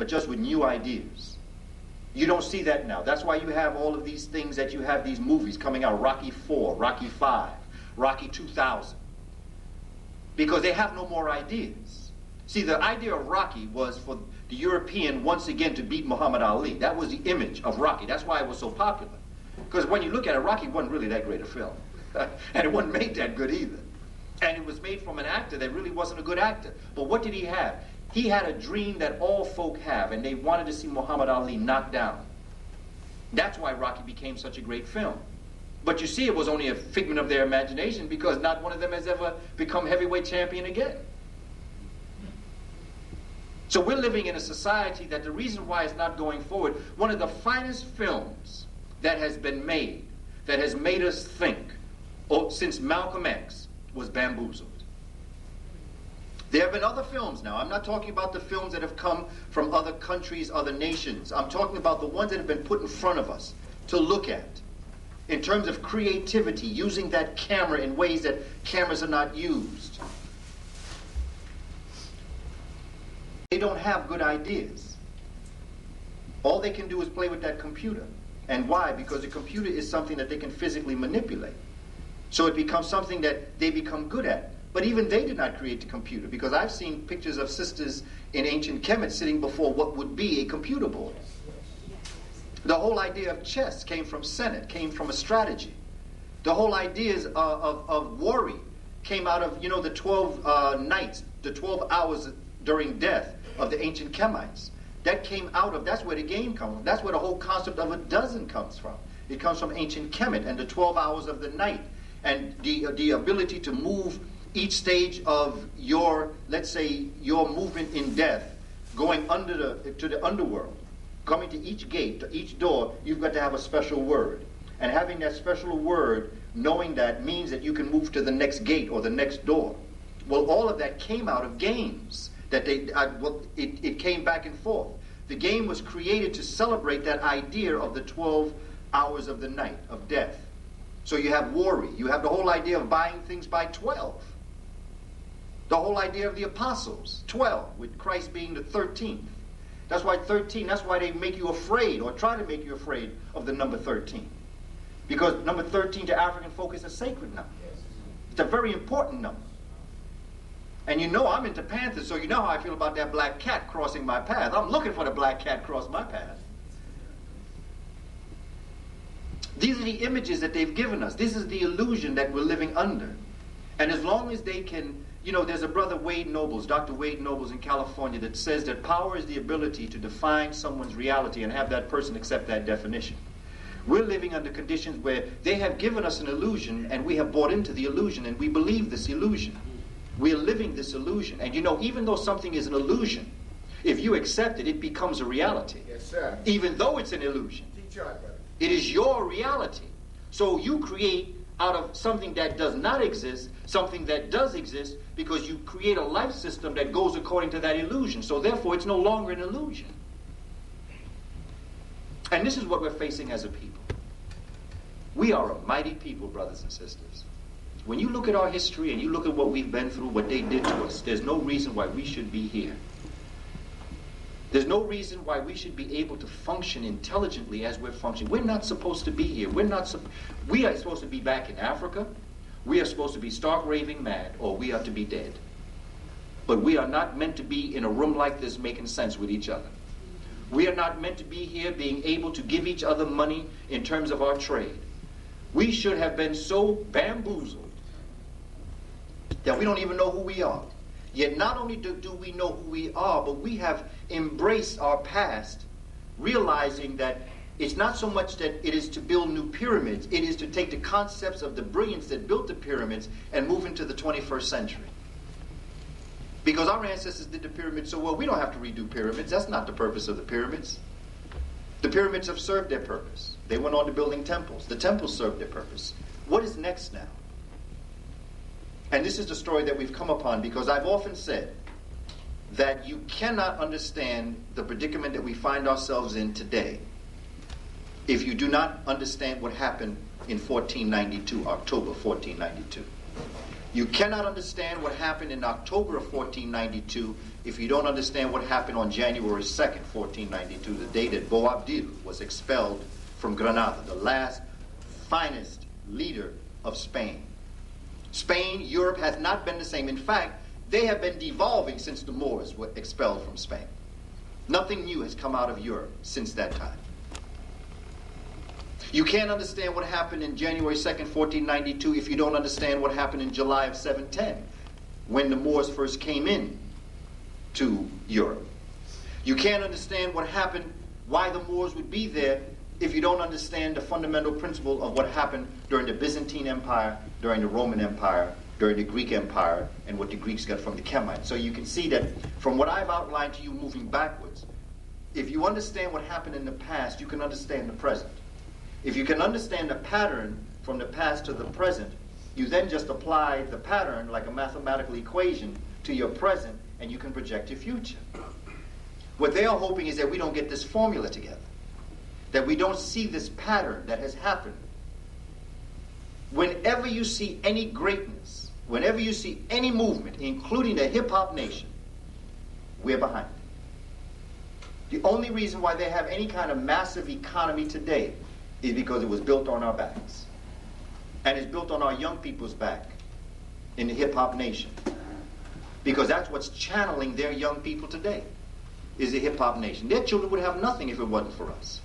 but just with new ideas. You don't see that now. That's why you have all of these things that you have these movies coming out, Rocky 4, Rocky 5, Rocky 2000. Because they have no more ideas. See, the idea of Rocky was for the European once again to beat Muhammad Ali. That was the image of Rocky. That's why it was so popular. Because when you look at it, Rocky wasn't really that great a film. And it wasn't made that good either. And it was made from an actor that really wasn't a good actor. But what did he have? He had a dream that all folk have, and they wanted to see Muhammad Ali knocked down. That's why Rocky became such a great film. But you see, it was only a figment of their imagination because not one of them has ever become heavyweight champion again. So we're living in a society that the reason why it's not going forward, one of the finest films that has been made, that has made us think, since Malcolm X, was Bamboozled. There have been other films now. I'm not talking about the films that have come from other countries, other nations. I'm talking about the ones that have been put in front of us to look at. In terms of creativity, using that camera in ways that cameras are not used. They don't have good ideas. All they can do is play with that computer. And why? Because the computer is something that they can physically manipulate. So it becomes something that they become good at. But even they did not create the computer, because I've seen pictures of sisters in ancient Kemet sitting before what would be a computer board. The whole idea of chess came from Senate, came from a strategy. The whole ideas of worry came out of, the 12 nights, the 12 hours during death of the ancient Kemites. That came out of, that's where the game comes from. That's where the whole concept of a dozen comes from. It comes from ancient Kemet and the 12 hours of the night and the ability to move each stage of your, let's say, your movement in death, going to the underworld, coming to each gate, to each door, you've got to have a special word. And having that special word, knowing that, means that you can move to the next gate or the next door. Well, all of that came out of games. That it came back and forth. The game was created to celebrate that idea of the 12 hours of the night, of death. So you have worry. You have the whole idea of buying things by 12. The whole idea of the apostles, 12, with Christ being the 13th. That's why 13, that's why they make you afraid, or try to make you afraid of the number 13. Because number 13 to African folk is a sacred number. It's a very important number. And I'm into Panthers, so you know how I feel about that black cat crossing my path. I'm looking for the black cat cross my path. These are the images that they've given us. This is the illusion that we're living under. And as long as they can, there's a brother, Wade Nobles, Dr. Wade Nobles in California, that says that power is the ability to define someone's reality and have that person accept that definition. We're living under conditions where they have given us an illusion and we have bought into the illusion and we believe this illusion. We're living this illusion. And even though something is an illusion, if you accept it, it becomes a reality. Yes, sir. Even though it's an illusion. It is your reality. So you create out of something that does not exist, something that does exist, because you create a life system that goes according to that illusion. So therefore, it's no longer an illusion. And this is what we're facing as a people. We are a mighty people, brothers and sisters. When you look at our history and you look at what we've been through, what they did to us, there's no reason why we should be here. There's no reason why we should be able to function intelligently as we're functioning. We're not supposed to be here. We are supposed to be back in Africa. We are supposed to be stark raving mad, or we are to be dead. But we are not meant to be in a room like this making sense with each other. We are not meant to be here being able to give each other money in terms of our trade. We should have been so bamboozled that we don't even know who we are. Yet not only do we know who we are, but we have embraced our past, realizing that it's not so much that it is to build new pyramids, it is to take the concepts of the brilliance that built the pyramids and move into the 21st century. Because our ancestors did the pyramids so well, we don't have to redo pyramids. That's not the purpose of the pyramids. The pyramids have served their purpose. They went on to building temples. The temples served their purpose. What is next now? And this is the story that we've come upon, because I've often said that you cannot understand the predicament that we find ourselves in today if you do not understand what happened in 1492, October 1492. You cannot understand what happened in October of 1492 if you don't understand what happened on January 2nd, 1492, the day that Boabdil was expelled from Granada, the last finest leader of Spain. Spain, Europe has not been the same. In fact, they have been devolving since the Moors were expelled from Spain. Nothing new has come out of Europe since that time. You can't understand what happened in January 2nd, 1492 if you don't understand what happened in July of 710 when the Moors first came in to Europe. You can't understand what happened, why the Moors would be there, if you don't understand the fundamental principle of what happened during the Byzantine Empire, during the Roman Empire, during the Greek Empire, and what the Greeks got from the Chemites. So you can see that from what I've outlined to you moving backwards, if you understand what happened in the past, you can understand the present. If you can understand the pattern from the past to the present, you then just apply the pattern like a mathematical equation to your present, and you can project your future. What they are hoping is that we don't get this formula together, that we don't see this pattern that has happened. Whenever you see any greatness, whenever you see any movement, including the hip-hop nation, we're behind it. The only reason why they have any kind of massive economy today is because it was built on our backs. And it's built on our young people's back in the hip-hop nation. Because that's what's channeling their young people today, is the hip-hop nation. Their children would have nothing if it wasn't for us.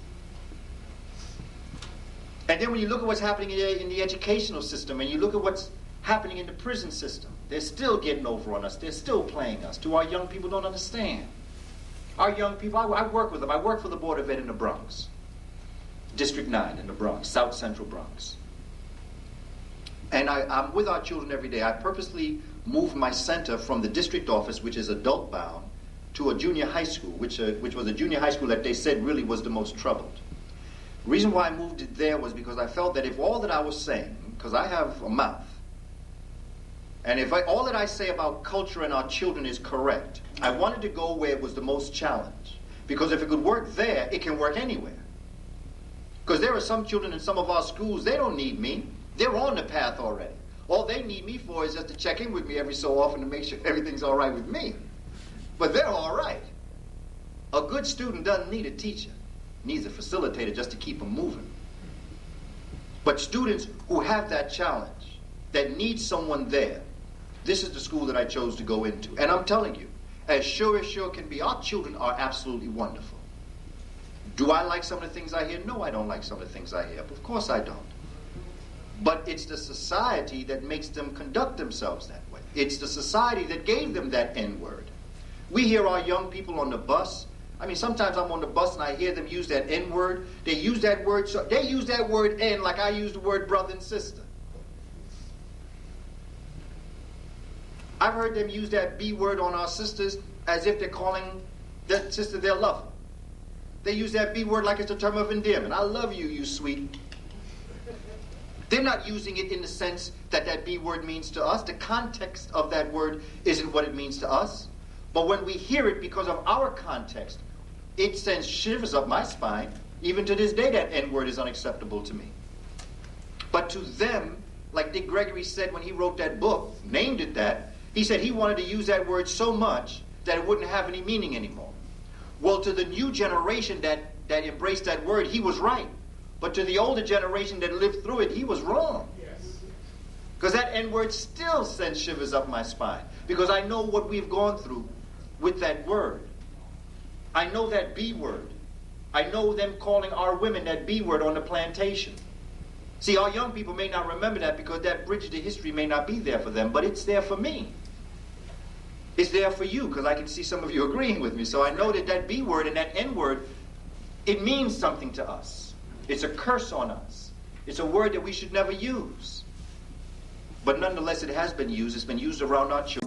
And then when you look at what's happening in the educational system, and you look at what's happening in the prison system, they're still getting over on us. They're still playing us. To our young people don't understand. Our young people, I work with them. I work for the Board of Ed in the Bronx. District 9 in the Bronx, South Central Bronx. And I'm with our children every day. I purposely moved my center from the district office, which is adult bound, to a junior high school, which was a junior high school that they said really was the most troubled. The reason why I moved it there was because I felt that if all that I was saying, because I have a mouth, and if all that I say about culture and our children is correct, I wanted to go where it was the most challenged. Because if it could work there, it can work anywhere. Because there are some children in some of our schools, they don't need me. They're on the path already. All they need me for is just to check in with me every so often to make sure everything's all right with me. But they're all right. A good student doesn't need a teacher. Needs a facilitator just to keep them moving. But students who have that challenge, that need someone there, this is the school that I chose to go into. And I'm telling you, as sure can be, our children are absolutely wonderful. Do I like some of the things I hear? No, I don't like some of the things I hear. Of course I don't. But it's the society that makes them conduct themselves that way. It's the society that gave them that N-word. We hear our young people on the bus. I mean, sometimes I'm on the bus and I hear them use that N-word. They use that word, so they use that word N like I use the word brother and sister. I've heard them use that B word on our sisters as if they're calling that sister their lover. They use that B word like it's a term of endearment. I love you, you sweet. They're not using it in the sense that that B word means to us. The context of that word isn't what it means to us. But when we hear it because of our context, it sends shivers up my spine. Even to this day, that N-word is unacceptable to me. But to them, like Dick Gregory said when he wrote that book, named it that, he said he wanted to use that word so much that it wouldn't have any meaning anymore. Well, to the new generation that embraced that word, he was right. But to the older generation that lived through it, he was wrong. Because that N-word still sends shivers up my spine. Because I know what we've gone through with that word. I know that B word. I know them calling our women that B word on the plantation. See, our young people may not remember that because that bridge to history may not be there for them, but it's there for me. It's there for you, because I can see some of you agreeing with me. So I know that that B word and that N word, it means something to us. It's a curse on us. It's a word that we should never use. But nonetheless, it has been used. It's been used around our children.